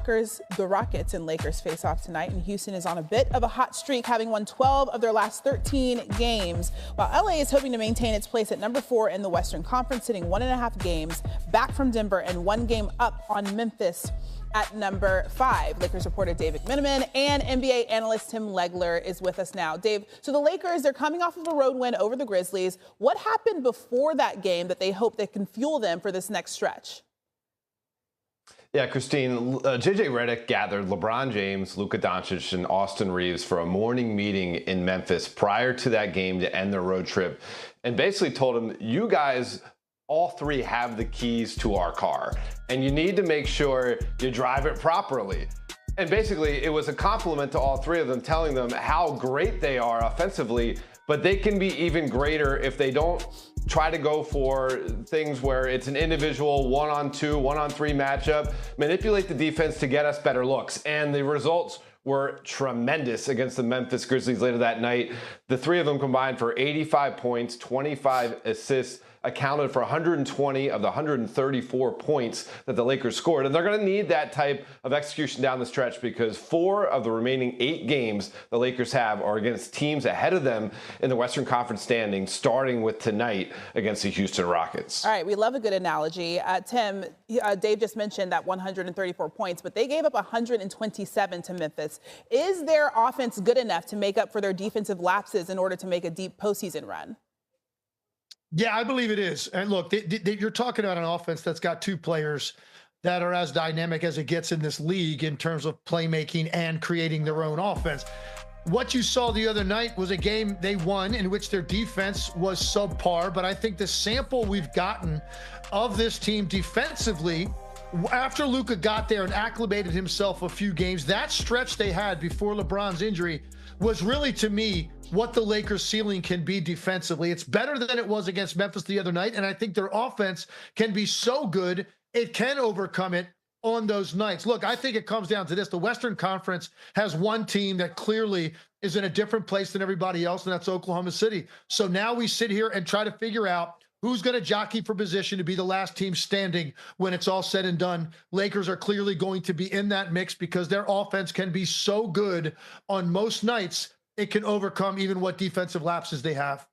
The Rockets and Lakers face off tonight, and Houston is on a bit of a hot streak, having won 12 of their last 13 games, while LA is hoping to maintain its place at number 4 in the Western Conference, sitting 1.5 games back from Denver and 1 game up on Memphis at number 5. Lakers reporter Dave McMenamin and NBA analyst Tim Legler is with us now. Dave, so the Lakers, they're coming off of a road win over the Grizzlies. What happened before that game that they hope that can fuel them for this next stretch? Yeah, Christine, JJ Redick gathered LeBron James, Luka Doncic, and Austin Reeves for a morning meeting in Memphis prior to that game to end their road trip, and basically told them, you guys, all 3 have the keys to our car, and you need to make sure you drive it properly. And basically, it was a compliment to all 3 of them, telling them how great they are offensively, but they can be even greater if they don't try to go for things where it's an individual 1-on-2, 1-on-3 matchup, manipulate the defense to get us better looks. And the results were tremendous against the Memphis Grizzlies later that night. The 3 of them combined for 85 points, 25 assists, accounted for 120 of the 134 points that the Lakers scored. And they're going to need that type of execution down the stretch, because 4 of the remaining 8 games the Lakers have are against teams ahead of them in the Western Conference standings, starting with tonight against the Houston Rockets. All right, we love a good analogy. Tim, Dave just mentioned that 134 points, but they gave up 127 to Memphis. Is their offense good enough to make up for their defensive lapses in order to make a deep postseason run? Yeah, I believe it is. And look, you're talking about an offense that's got 2 players that are as dynamic as it gets in this league in terms of playmaking and creating their own offense. What you saw the other night was a game they won in which their defense was subpar, but I think the sample we've gotten of this team defensively, after Luka got there and acclimated himself a few games, that stretch they had before LeBron's injury was really, to me, what the Lakers' ceiling can be defensively. It's better than it was against Memphis the other night, and I think their offense can be so good it can overcome it on those nights. Look, I think it comes down to this. The Western Conference has one team that clearly is in a different place than everybody else, and that's Oklahoma City. So now we sit here and try to figure out who's going to jockey for position to be the last team standing when it's all said and done. Lakers are clearly going to be in that mix because their offense can be so good on most nights, it can overcome even what defensive lapses they have.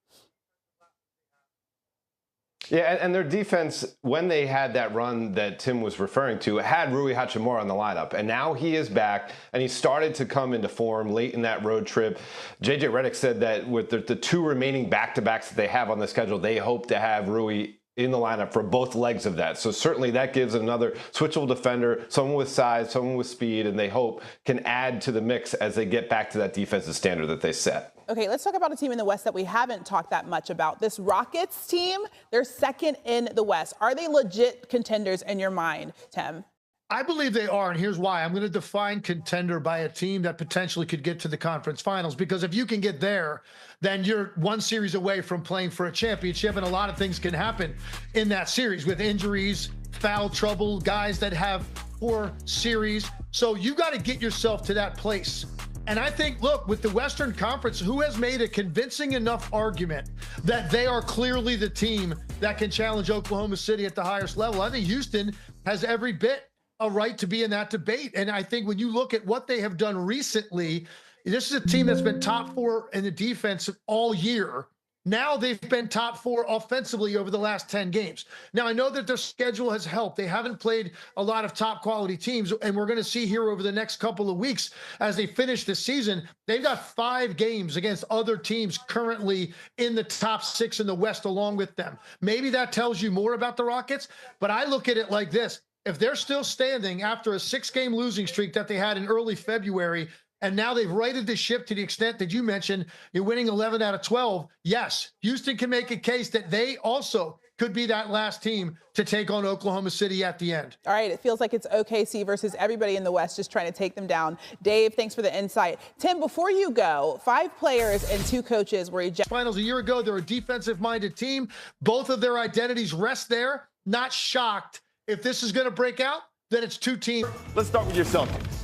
Yeah, and their defense, when they had that run that Tim was referring to, had Rui Hachimura in the lineup. And now he is back, and he started to come into form late in that road trip. JJ Redick said that with the 2 remaining back-to-backs that they have on the schedule, they hope to have Rui in the lineup for both legs of that. So certainly that gives another switchable defender, someone with size, someone with speed, and they hope can add to the mix as they get back to that defensive standard that they set. Okay, let's talk about a team in the West that we haven't talked that much about. This Rockets team, they're second in the West. Are they legit contenders in your mind, Tim? I believe they are, and here's why. I'm going to define contender by a team that potentially could get to the conference finals, because if you can get there, then you're 1 series away from playing for a championship, and a lot of things can happen in that series with injuries, foul trouble, guys that have poor series. So you got to get yourself to that place. And I think, look, with the Western Conference, who has made a convincing enough argument that they are clearly the team that can challenge Oklahoma City at the highest level? I think Houston has every bit a right to be in that debate. And I think when you look at what they have done recently, this is a team that's been top 4 in the defense all year. Now they've been top 4 offensively over the last 10 games. Now, I know that their schedule has helped. They haven't played a lot of top quality teams, and we're going to see here over the next couple of weeks as they finish the season, they've got 5 games against other teams currently in the top 6 in the West along with them. Maybe that tells you more about the Rockets, but I look at it like this. If they're still standing after a 6-game losing streak that they had in early February, and now they've righted the ship to the extent that you mentioned, you're winning 11 out of 12. Yes, Houston can make a case that they also could be that last team to take on Oklahoma City at the end. All right, it feels like it's OKC versus everybody in the West just trying to take them down. Dave, thanks for the insight. Tim, before you go, 5 players and 2 coaches were ejected. Finals a year ago, they're a defensive-minded team. Both of their identities rest there. Not shocked. If this is going to break out, then it's 2 teams. Let's start with your Celtics.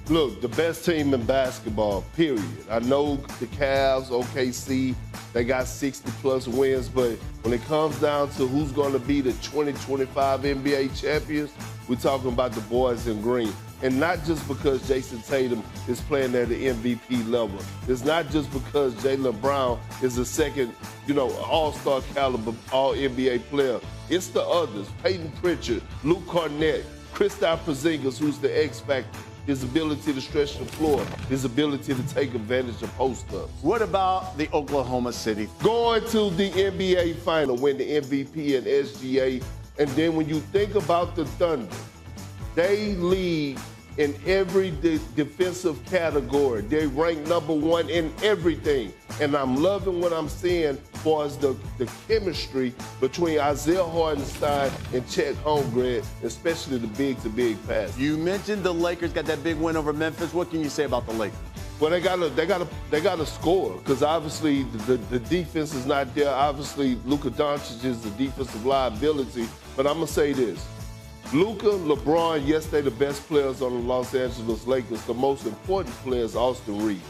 Look, the best team in basketball, period. I know the Cavs, OKC, They got 60-plus wins, but when it comes down to who's going to be the 2025 NBA champions, we're talking about the boys in green. And not just because Jason Tatum is playing at the MVP level. It's not just because Jaylen Brown is the second, all-star caliber, all-NBA player. It's the others, Peyton Pritchard, Luke Cornett, Kristaps Porzingis, who's the X-factor, his ability to stretch the floor, his ability to take advantage of post-ups. What about the Oklahoma City? Going to the NBA final, win the MVP and SGA. And then when you think about the Thunder, they lead in every defensive category. They rank #1 in everything. And I'm loving what I'm seeing as far as the chemistry between Isaiah Hartenstein and Chet Holmgren, especially the big-to-big pass. You mentioned the Lakers got that big win over Memphis. What can you say about the Lakers? Well, they gotta score, because obviously the defense is not there. Obviously, Luka Doncic is the defensive liability. But I'm gonna say this. Luka, LeBron, yes, they're the best players on the Los Angeles Lakers. The most important player is Austin Reeves.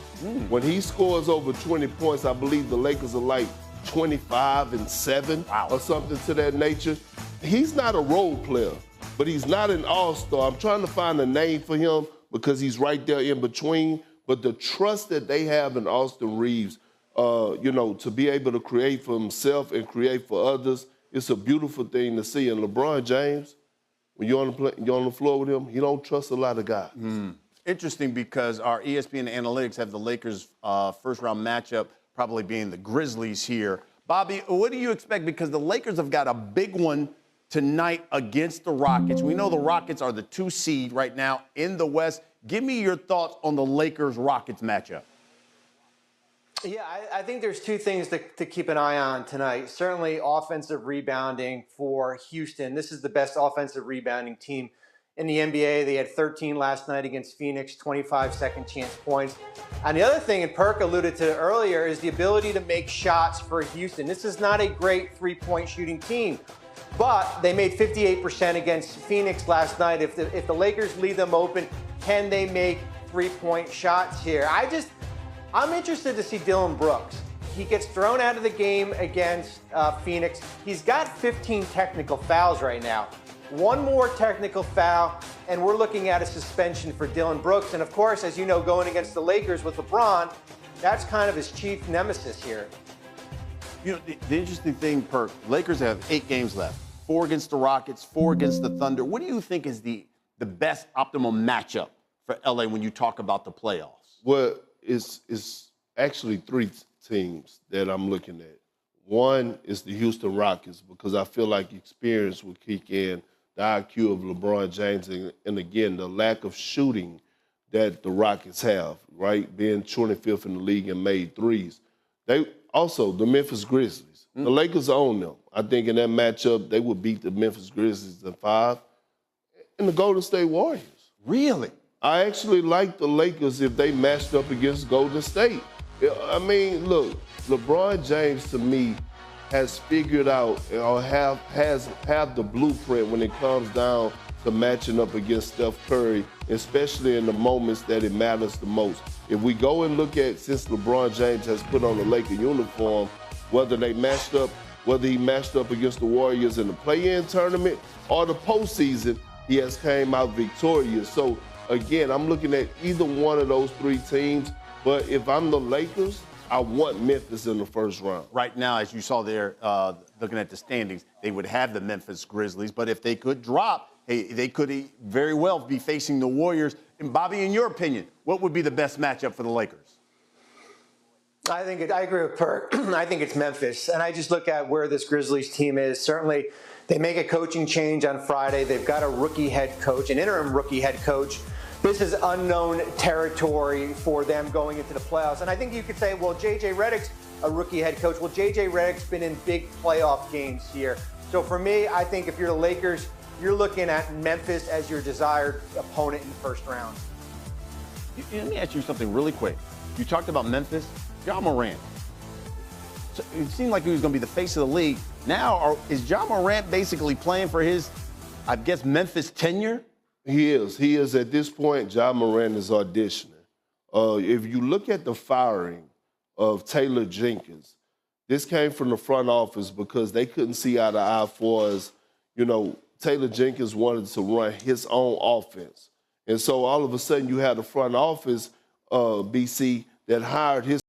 When he scores over 20 points, I believe the Lakers are like 25-7 or something to that nature. He's not a role player, but he's not an all-star. I'm trying to find a name for him because he's right there in between. But the trust that they have in Austin Reeves, to be able to create for himself and create for others, it's a beautiful thing to see. And LeBron James, when you're on the floor with him, he don't trust a lot of guys. Interesting, because our ESPN analytics have the Lakers' first-round matchup probably being the Grizzlies here. Bobby, what do you expect? Because the Lakers have got a big one tonight against the Rockets. We know the Rockets are the 2 seed right now in the West. Give me your thoughts on the Lakers-Rockets matchup. Yeah, I think there's 2 things to keep an eye on tonight. Certainly offensive rebounding for Houston. This is the best offensive rebounding team in the NBA. They had 13 last night against Phoenix, 25 second chance points. And the other thing, and Perk alluded to earlier, is the ability to make shots for Houston. This is not a great three-point shooting team, but they made 58% against Phoenix last night. If the Lakers leave them open, can they make three-point shots here? I'm interested to see Dillon Brooks. He gets thrown out of the game against Phoenix. He's got 15 technical fouls right now. One more technical foul, and we're looking at a suspension for Dillon Brooks. And of course, as you know, going against the Lakers with LeBron, that's kind of his chief nemesis here. You know, the interesting thing, Perk, Lakers have 8 games left. 4 against the Rockets, 4 against the Thunder. What do you think is the best optimal matchup for LA when you talk about the playoffs? Well, it's actually 3 teams that I'm looking at. One is the Houston Rockets, because I feel like experience will kick in, the IQ of LeBron James, and again, the lack of shooting that the Rockets have, right? Being 25th in the league and made threes. They also, the Memphis Grizzlies. The Lakers own them. I think in that matchup, they would beat the Memphis Grizzlies in 5. And the Golden State Warriors. Really? I actually like the Lakers if they matched up against Golden State. I mean, look, LeBron James, to me, has figured out or have the blueprint when it comes down to matching up against Steph Curry, especially in the moments that it matters the most. If we go and look at, since LeBron James has put on the Laker uniform, whether he matched up against the Warriors in the play-in tournament or the postseason, he has came out victorious. So again, I'm looking at either one of those 3 teams, but if I'm the Lakers, I want Memphis in the first round. Right now, as you saw there, looking at the standings, they would have the Memphis Grizzlies, but if they could drop, hey, they could very well be facing the Warriors. And Bobby, in your opinion, what would be the best matchup for the Lakers? I agree with Perk. I think it's Memphis. And I just look at where this Grizzlies team is. Certainly, they make a coaching change on Friday. They've got a rookie head coach, an interim rookie head coach. This is unknown territory for them going into the playoffs. And I think you could say, well, J.J. Redick's a rookie head coach. Well, J.J. Redick's been in big playoff games here. So for me, I think if you're the Lakers, you're looking at Memphis as your desired opponent in the first round. Let me ask you something really quick. You talked about Memphis, Ja Morant. So it seemed like he was going to be the face of the league. Now, is Ja Morant basically playing for his, I guess, Memphis tenure? He is at this point. Ja Morant is auditioning. If you look at the firing of Taylor Jenkins, This came from the front office because they couldn't see eye to eye for us. You know, Taylor Jenkins wanted to run his own offense. And so all of a sudden you had the front office, BC, that hired his